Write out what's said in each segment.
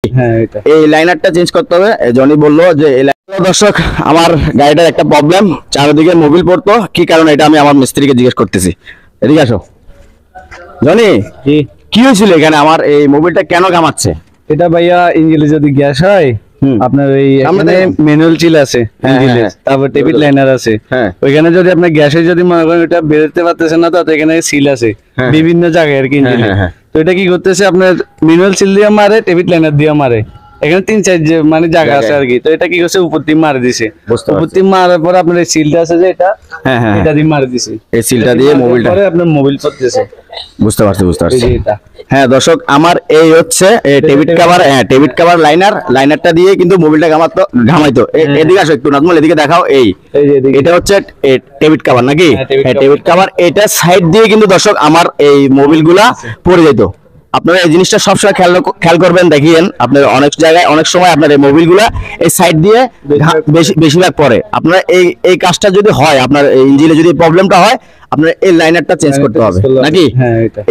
এই লাইনারটা চেঞ্জ করতে হবে। জনি বললো যে এই দর্শক আমার গাড়িটার একটা প্রবলেম, চারিদিকে মোবিল পড়তো, কি কারণে এটা আমি আমার মিস্ত্রিকে জিজ্ঞেস করতেছি। এদিকে আসো জনি, কি হয়েছিল এখানে? আমার এই মোবিলটা কেন ঘামাচ্ছে? এটা ভাইয়া ইঞ্জিনে যদি গ্যাস হয়, আপনার এই ম্যানুয়াল চিল আছে, তারপর টেবিল লাইনার আছে, ওইখানে যদি আপনার গ্যাসে যদি মনে করেন এটা বেরোতে পারতেছেন না, তো এখানে সিল আছে বিভিন্ন জায়গায় আর কি ইঞ্জিনে। তো এটা কি করতেছে, আপনার ম্যানুয়াল চিল দিয়ে মারে, টেবিল লাইনার দিয়ে মারে, এখানে 3-4 মানে জায়গা আছে আর কি। তো এটা কি করছে, উপর দিয়ে মারে দিছে, উপর দিয়ে মারার পরে আপনার এই সিলটা আছে যে এটা এটা দিয়ে মারে দিছে, এই সিলটা দিয়ে মোবিলটা আপনার মোবিল পড়তেছে। বুঝতে পারছি হ্যাঁ দর্শক, আমার এই হচ্ছে টেবিট কভার, টেবিট কভার লাইনারটা দিয়ে কিন্তু মোবিলটা ঘামাইতো। এদিকে আসো একটু নাজমুল, এদিকে দেখাও। এটা হচ্ছে টেবিট কভার নাকি? টেবিট কভার, এটা সাইড দিয়ে কিন্তু দর্শক আমার এই মোবিলগুলা পড়ে যেত। আপনারা এই জিনিসটা সবসময় খেয়াল করবেন, দেখিয়েন আপনার অনেক জায়গায় অনেক সময় আপনার এই মোবিলগুলা এই সাইড দিয়ে বেশিরভাগ পড়ে। আপনারা এই কাজটা যদি হয়, আপনার ইঞ্জিনে যদি প্রবলেমটা হয়, আপনার এই লাইনারটা চেঞ্জ করতে হবে নাকি?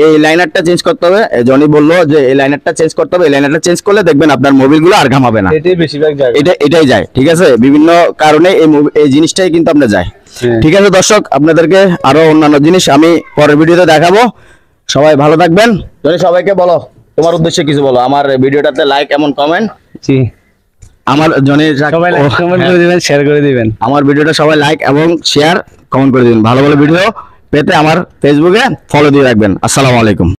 এই লাইনারটা চেঞ্জ করতে হবে। জনি বললো যে এই লাইনারটা চেঞ্জ করতে হবে। এই লাইনারটা চেঞ্জ করলে দেখবেন আপনার মোবিলগুলো আর ঘামাবে না। এটাই যায়, ঠিক আছে? বিভিন্ন কারণে এই জিনিসটাই কিন্তু আপনার যায়। ঠিক আছে দর্শক, আপনাদেরকে আরো অন্যান্য জিনিস আমি পরের ভিডিওতে দেখাবো। সবাই ভালো থাকবেন। জনি সবাইকে বলো, তোমার উদ্দেশ্যে কিছু বলো। আমার ভিডিওটাতে লাইক এবং কমেন্ট, আমার জনি সবাই লাইক কমেন্ট করে দিবেন, শেয়ার করে দিবেন। আমার ভিডিওটা সবাই লাইক এবং শেয়ার কমেন্ট করে দিবেন। ভালো ভালো ভিডিও পেতে আমার ফেসবুকে ফলো দিয়ে রাখবেন। আসসালামু আলাইকুম।